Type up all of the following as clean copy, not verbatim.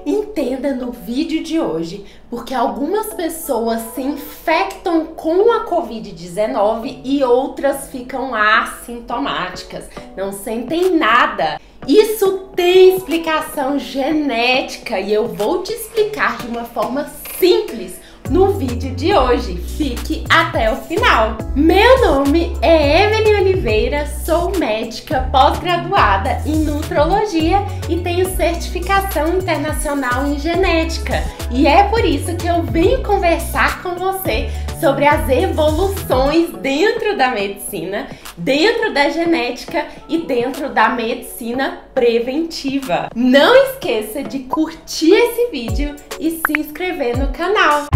Entenda no vídeo de hoje porque algumas pessoas se infectam com a Covid-19 e outras ficam assintomáticas, não sentem nada. Isso tem explicação genética e eu vou te explicar de uma forma simples no vídeo de hoje. Fique até o final. Meu nome é Evelyn Oliveira, sou médica pós-graduada em nutrologia e tenho certificação internacional em genética. E é por isso que eu venho conversar com você sobre as evoluções dentro da medicina, dentro da genética e dentro da medicina preventiva. Não esqueça de curtir esse vídeo e se inscrever no canal.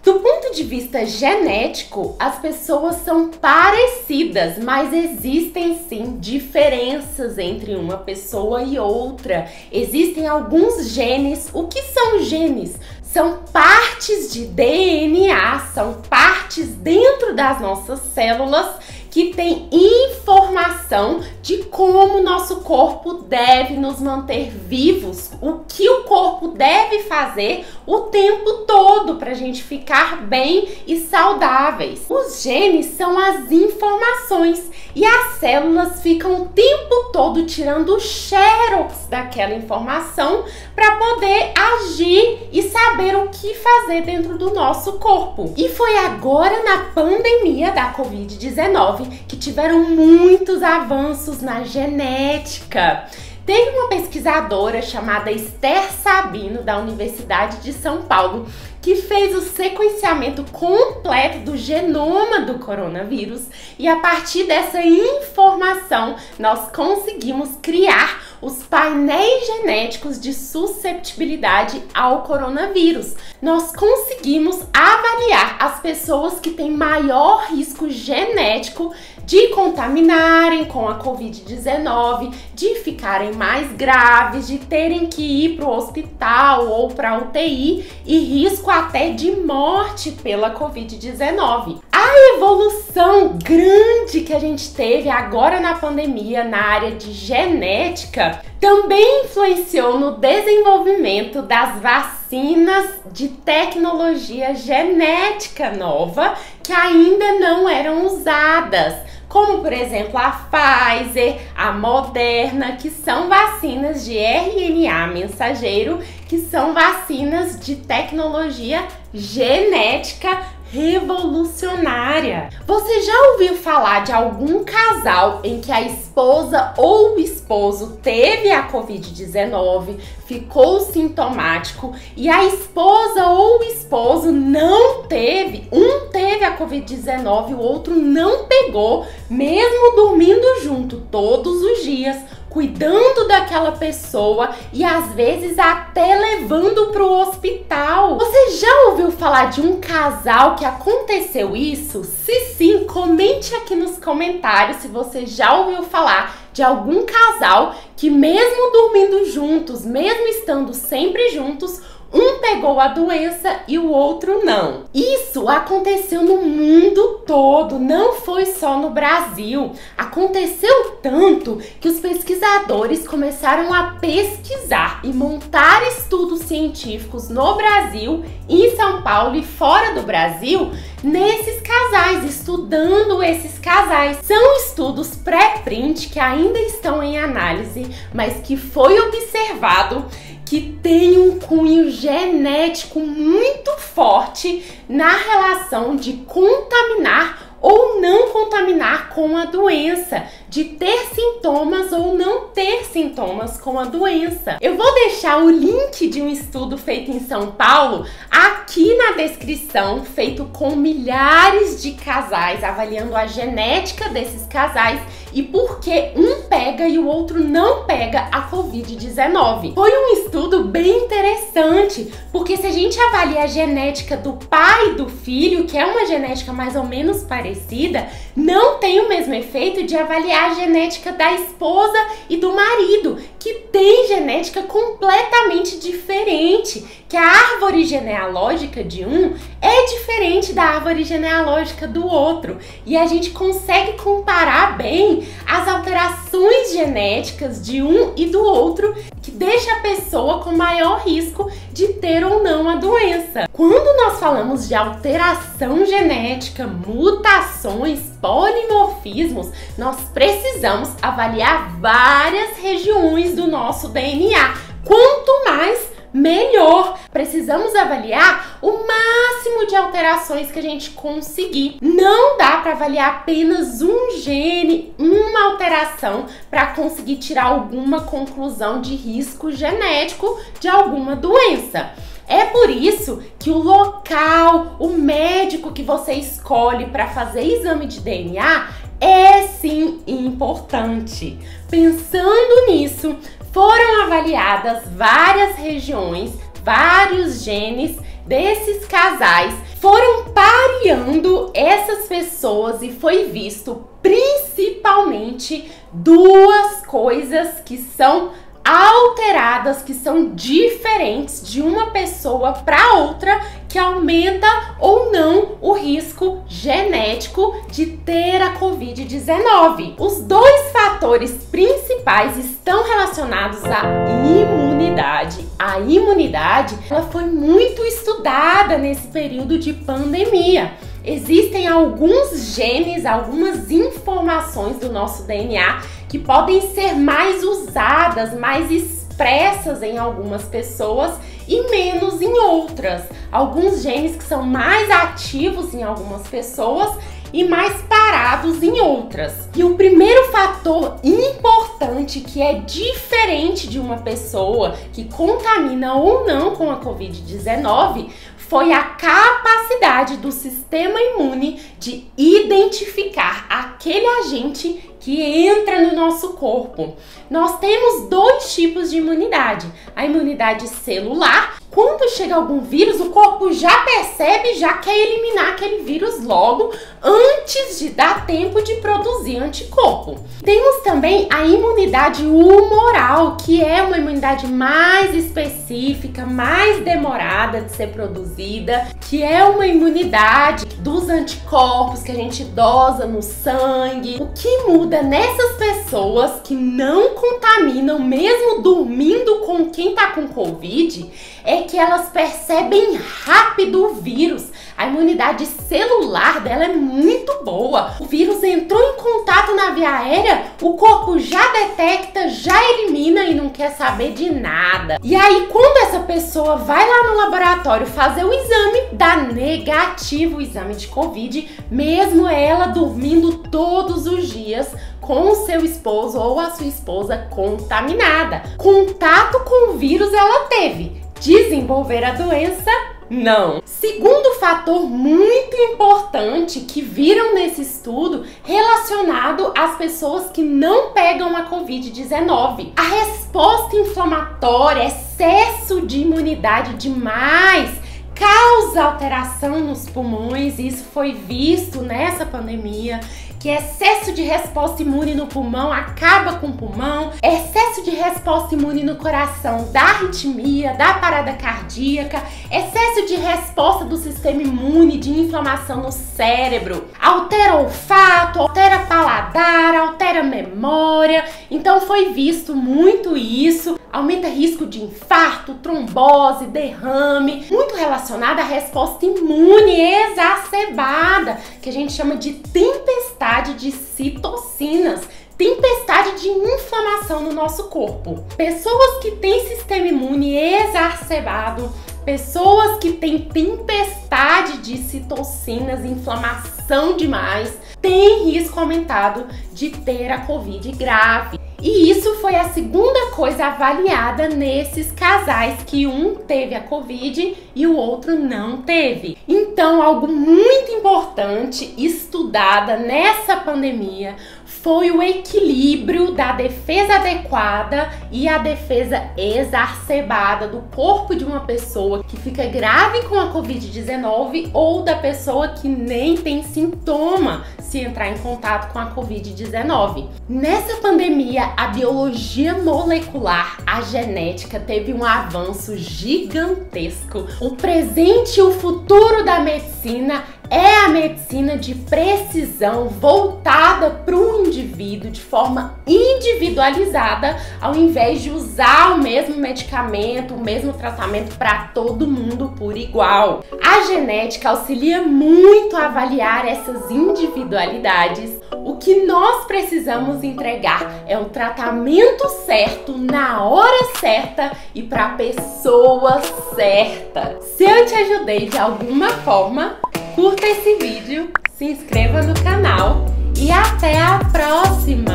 Do ponto de vista genético, as pessoas são parecidas, mas existem sim diferenças entre uma pessoa e outra. Existem alguns genes. O que são genes? São partes de DNA, são partes dentro das nossas células que tem informação de como nosso corpo deve nos manter vivos, o que o corpo deve fazer o tempo todo para a gente ficar bem e saudáveis. Os genes são as informações e as células ficam o tempo todo tirando o xerox daquela informação para poder agir e saber o que fazer dentro do nosso corpo. E foi agora na pandemia da Covid-19 que tiveram muitos avanços na genética. Teve uma pesquisadora chamada Esther Sabino, da Universidade de São Paulo, que fez o sequenciamento completo do genoma do coronavírus e a partir dessa informação nós conseguimos criar os painéis genéticos de susceptibilidade ao coronavírus. Nós conseguimos avaliar as pessoas que têm maior risco genético de contaminarem com a Covid-19, de ficarem mais graves, de terem que ir para o hospital ou para a UTI e risco até de morte pela Covid-19. A evolução grande que a gente teve agora na pandemia na área de genética também influenciou no desenvolvimento das vacinas de tecnologia genética nova que ainda não eram usadas, como por exemplo a Pfizer, a Moderna, que são vacinas de RNA mensageiro, que são vacinas de tecnologia genética revolucionária. Você já ouviu falar de algum casal em que a esposa ou o esposo teve a Covid-19, ficou sintomático e a esposa ou o esposo não teve? Um teve a Covid-19 e o outro não pegou, mesmo dormindo junto todos os dias, cuidando daquela pessoa e às vezes até levando para o hospital. Você já ouviu falar de um casal que aconteceu isso? Se sim, comente aqui nos comentários se você já ouviu falar de algum casal que mesmo dormindo juntos, mesmo estando sempre juntos, um pegou a doença e o outro não. Isso aconteceu no mundo todo, não foi só no Brasil. Aconteceu tanto que os pesquisadores começaram a pesquisar e montar estudos científicos no Brasil, em São Paulo e fora do Brasil, nesses casais, estudando esses casais. São estudos pré-print que ainda estão em análise, mas que foi observado que tem um cunho genético muito forte na relação de contaminar ou não contaminar com a doença, de ter sintomas ou não ter sintomas com a doença. Eu vou deixar o link de um estudo feito em São Paulo aqui na descrição, feito com milhares de casais, avaliando a genética desses casais e por que um pega e o outro não pega a Covid-19. Foi um estudo bem interessante, porque se a gente avalia a genética do pai e do filho, que é uma genética mais ou menos parecida, parecida, não tem o mesmo efeito de avaliar a genética da esposa e do marido, que tem genética completamente diferente, que a árvore genealógica de um é diferente da árvore genealógica do outro. E a gente consegue comparar bem as alterações genéticas de um e do outro, que deixa a pessoa com maior risco de ter ou não a doença. Quando nós falamos de alteração genética, mutações, polimorfismos, nós precisamos avaliar várias regiões do nosso DNA. Quanto mais, melhor. Precisamos avaliar o máximo de alterações que a gente conseguir. Não dá para avaliar apenas um gene, uma alteração, para conseguir tirar alguma conclusão de risco genético de alguma doença. É por isso que o local, o médico que você escolhe para fazer exame de DNA é sim importante. Pensando nisso, foram avaliadas várias regiões, vários genes desses casais, foram pareando essas pessoas e foi visto principalmente duas coisas que são alteradas, que são diferentes de uma pessoa para outra, que aumenta ou não o risco genético de ter a Covid-19. Os dois fatores principais estão relacionados à imunidade. A imunidade, ela foi muito estudada nesse período de pandemia. Existem alguns genes, algumas informações do nosso DNA que podem ser mais usadas, mais expressas em algumas pessoas e menos em outras. Alguns genes que são mais ativos em algumas pessoas e mais parados em outras. E o primeiro fator importante que é diferente de uma pessoa que contamina ou não com a Covid-19 foi a capacidade do sistema imune de identificar aquele agente que entra no nosso corpo. Nós temos dois tipos de imunidade. A imunidade celular, quando chega algum vírus, o corpo já percebe, já quer eliminar aquele vírus logo, antes de dar tempo de produzir anticorpo. Temos também a imunidade humoral, que é uma imunidade mais específica, mais demorada de ser produzida, que é uma imunidade dos anticorpos que a gente dosa no sangue. O que muda nessas pessoas que não contaminam, mesmo dormindo com quem tá com Covid, é que elas percebem rápido o vírus. A imunidade celular dela é muito boa. O vírus entrou em contato na via aérea, o corpo já detecta, já elimina e não quer saber de nada. E aí, quando essa pessoa vai lá no laboratório fazer o exame, dá negativo o exame de Covid, mesmo ela dormindo todos os dias com o seu esposo ou a sua esposa contaminada. Contato com o vírus ela teve. Desenvolver a doença, não. Segundo fator muito importante que viram nesse estudo relacionado às pessoas que não pegam a Covid-19. A resposta inflamatória, excesso de imunidade demais, causa alteração nos pulmões. Isso foi visto nessa pandemia, que excesso de resposta imune no pulmão acaba com o pulmão, excesso de resposta imune no coração dá arritmia, dá parada cardíaca, excesso de resposta do sistema imune, de inflamação no cérebro, altera o olfato, altera paladar, altera memória. Então foi visto muito isso, aumenta risco de infarto, trombose, derrame, muito relacionado à resposta imune exacerbada, que a gente chama de tempestade de citocinas, tempestade de inflamação no nosso corpo. Pessoas que têm sistema imune exacerbado, pessoas que têm tempestade de citocinas, inflamação demais, têm risco aumentado de ter a Covid grave. E isso foi a segunda coisa avaliada nesses casais, que um teve a Covid e o outro não teve. Então, algo muito importante estudada nessa pandemia foi o equilíbrio da defesa adequada e a defesa exacerbada do corpo de uma pessoa que fica grave com a Covid-19 ou da pessoa que nem tem sintoma se entrar em contato com a Covid-19. Nessa pandemia, a biologia molecular, a genética, teve um avanço gigantesco. O presente e o futuro da medicina é a medicina de precisão voltada para o indivíduo de forma individualizada, ao invés de usar o mesmo medicamento, o mesmo tratamento para todo mundo por igual. A genética auxilia muito a avaliar essas individualidades. O que nós precisamos entregar é um tratamento certo, na hora certa e para a pessoa certa. Se eu te ajudei de alguma forma, curta esse vídeo, se inscreva no canal e até a próxima!